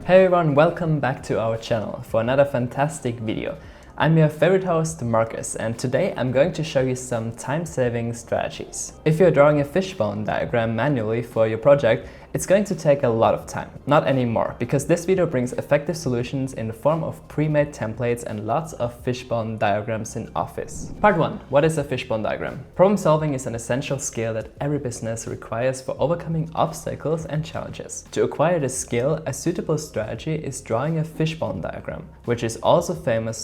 Hey everyone, welcome back to our channel for another fantastic video. I'm your favorite host, Marcus, and today I'm going to show you some time-saving strategies. If you're drawing a fishbone diagram manually for your project, it's going to take a lot of time. Not anymore, because this video brings effective solutions in the form of pre-made templates and lots of fishbone diagrams in Office. Part 1. What is a fishbone diagram? Problem solving is an essential skill that every business requires for overcoming obstacles and challenges. To acquire this skill, a suitable strategy is drawing a fishbone diagram, which is also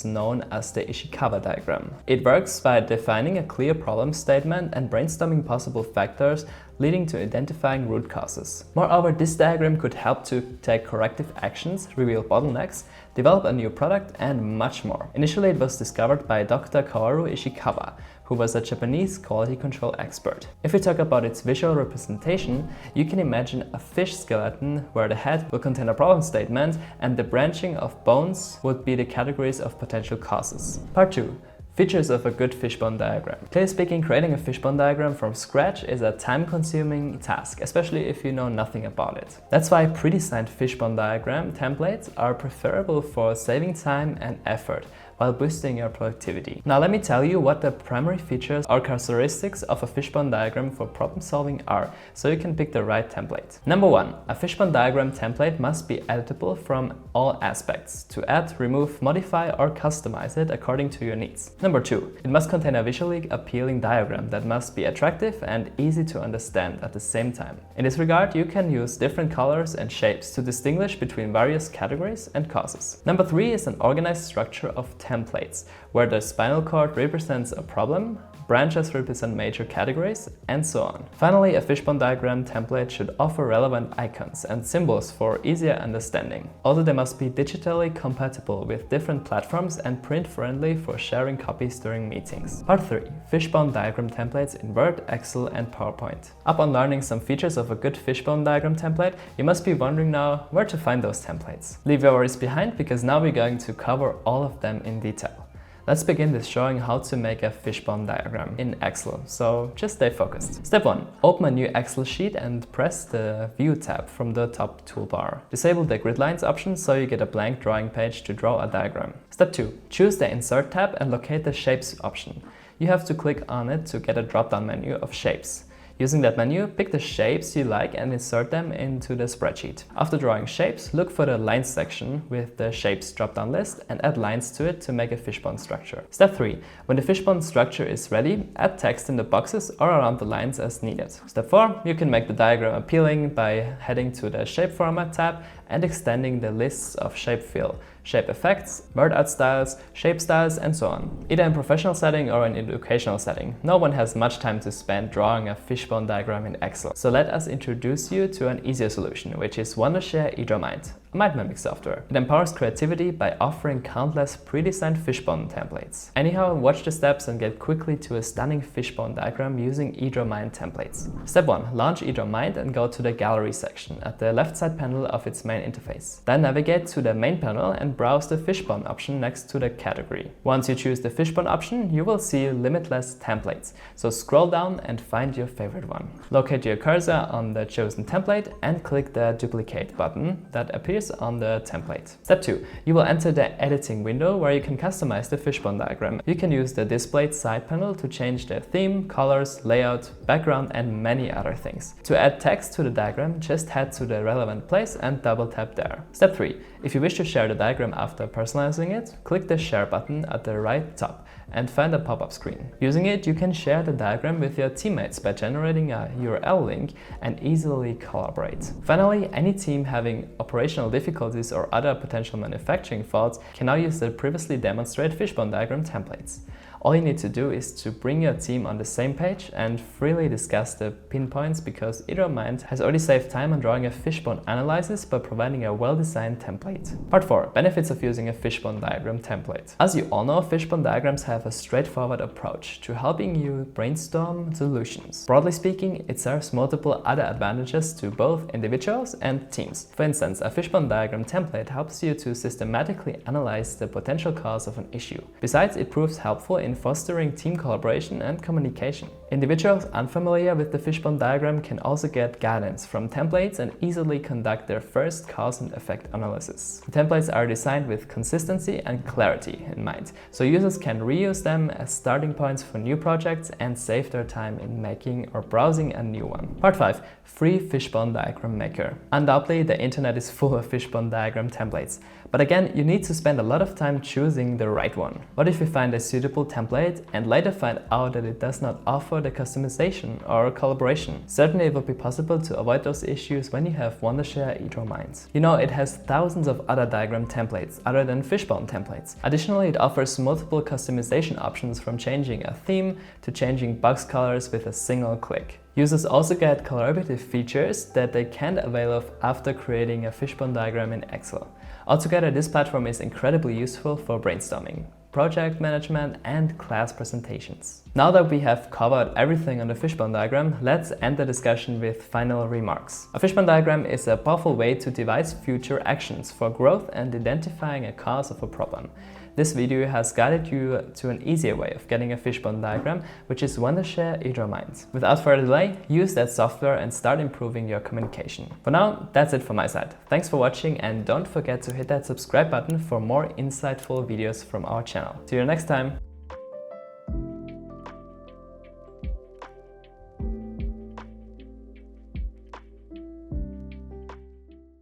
known as the Ishikawa diagram. It works by defining a clear problem statement and brainstorming possible factors leading to identifying root causes. Moreover, this diagram could help to take corrective actions, reveal bottlenecks, develop a new product, and much more. Initially, it was discovered by Dr. Kaoru Ishikawa, who was a Japanese quality control expert. If we talk about its visual representation, you can imagine a fish skeleton where the head will contain a problem statement and the branching of bones would be the categories of potential causes. Part 2. Features of a good fishbone diagram. Clearly speaking, creating a fishbone diagram from scratch is a time-consuming task, especially if you know nothing about it. That's why pre-designed fishbone diagram templates are preferable for saving time and effort while boosting your productivity. Now let me tell you what the primary features or characteristics of a fishbone diagram for problem solving are, so you can pick the right template. Number 1. A fishbone diagram template must be editable from all aspects, to add, remove, modify, or customize it according to your needs. Number 2. It must contain a visually appealing diagram that must be attractive and easy to understand at the same time. In this regard, you can use different colors and shapes to distinguish between various categories and causes. Number 3 is an organized structure of templates, where the spinal cord represents a problem, branches represent major categories, and so on. Finally, a fishbone diagram template should offer relevant icons and symbols for easier understanding. Also, they must be digitally compatible with different platforms and print-friendly for sharing copies during meetings. Part 3. Fishbone diagram templates in Word, Excel, and PowerPoint. Upon learning some features of a good fishbone diagram template, you must be wondering now where to find those templates. Leave your worries behind, because now we're going to cover all of them in detail. Let's begin with showing how to make a fishbone diagram in Excel, so just stay focused. Step 1. Open a new Excel sheet and press the View tab from the top toolbar. Disable the grid lines option so you get a blank drawing page to draw a diagram. Step 2. Choose the Insert tab and locate the Shapes option. You have to click on it to get a drop-down menu of shapes. Using that menu, pick the shapes you like and insert them into the spreadsheet. After drawing shapes, look for the Lines section with the Shapes drop-down list and add lines to it to make a fishbone structure. Step 3. When the fishbone structure is ready, add text in the boxes or around the lines as needed. Step 4. You can make the diagram appealing by heading to the Shape Format tab and extending the lists of shape fill, shape effects, word art styles, shape styles, and so on. Either in professional setting or in educational setting, no one has much time to spend drawing a fishbone diagram in Excel. So let us introduce you to an easier solution, which is Wondershare Edraw, a mind mapping software. It empowers creativity by offering countless pre-designed fishbone templates. Anyhow, watch the steps and get quickly to a stunning fishbone diagram using Edraw templates. Step 1. Launch Edraw and go to the Gallery section at the left side panel of its main interface. Then navigate to the main panel and browse the fishbone option next to the category. Once you choose the fishbone option, you will see limitless templates, so scroll down and find your favorite one. Locate your cursor on the chosen template and click the Duplicate button that appears on the template. Step 2. You will enter the editing window where you can customize the fishbone diagram. You can use the displayed side panel to change the theme, colors, layout, background, and many other things. To add text to the diagram, just head to the relevant place and double tap there. Step 3. If you wish to share the diagram after personalizing it, click the Share button at the right top and find a pop-up screen. Using it, you can share the diagram with your teammates by generating a URL link and easily collaborate. Finally, any team having operational difficulties or other potential manufacturing faults can now use the previously demonstrated fishbone diagram templates. All you need to do is to bring your team on the same page and freely discuss the pinpoints, because Edraw has already saved time on drawing a fishbone analysis by providing a well-designed template. Part 4. Benefits of using a fishbone diagram template. As you all know, fishbone diagrams have a straightforward approach to helping you brainstorm solutions. Broadly speaking, it serves multiple other advantages to both individuals and teams. For instance, a fishbone diagram template helps you to systematically analyze the potential cause of an issue. Besides, it proves helpful in in fostering team collaboration and communication. Individuals unfamiliar with the Fishbone diagram can also get guidance from templates and easily conduct their first cause and effect analysis. The templates are designed with consistency and clarity in mind, so users can reuse them as starting points for new projects and save their time in making or browsing a new one. Part 5. Free Fishbone Diagram Maker. Undoubtedly, the internet is full of Fishbone diagram templates, but again, you need to spend a lot of time choosing the right one. What if you find a suitable template and later find out that it does not offer the customization or collaboration? Certainly it will be possible to avoid those issues when you have Wondershare Edraw Minds. You know, it has thousands of other diagram templates other than Fishbone templates. Additionally, it offers multiple customization options from changing a theme to changing box colors with a single click. Users also get collaborative features that they can't avail of after creating a Fishbone diagram in Excel. Altogether, this platform is incredibly useful for brainstorming, project management, and class presentations. Now that we have covered everything on the Fishbone diagram, let's end the discussion with final remarks. A Fishbone diagram is a powerful way to devise future actions for growth and identifying a cause of a problem. This video has guided you to an easier way of getting a Fishbone diagram, which is Wondershare Edraw Minds. Without further delay, use that software and start improving your communication. For now, that's it from my side. Thanks for watching, and don't forget to hit that subscribe button for more insightful videos from our channel. See you next time!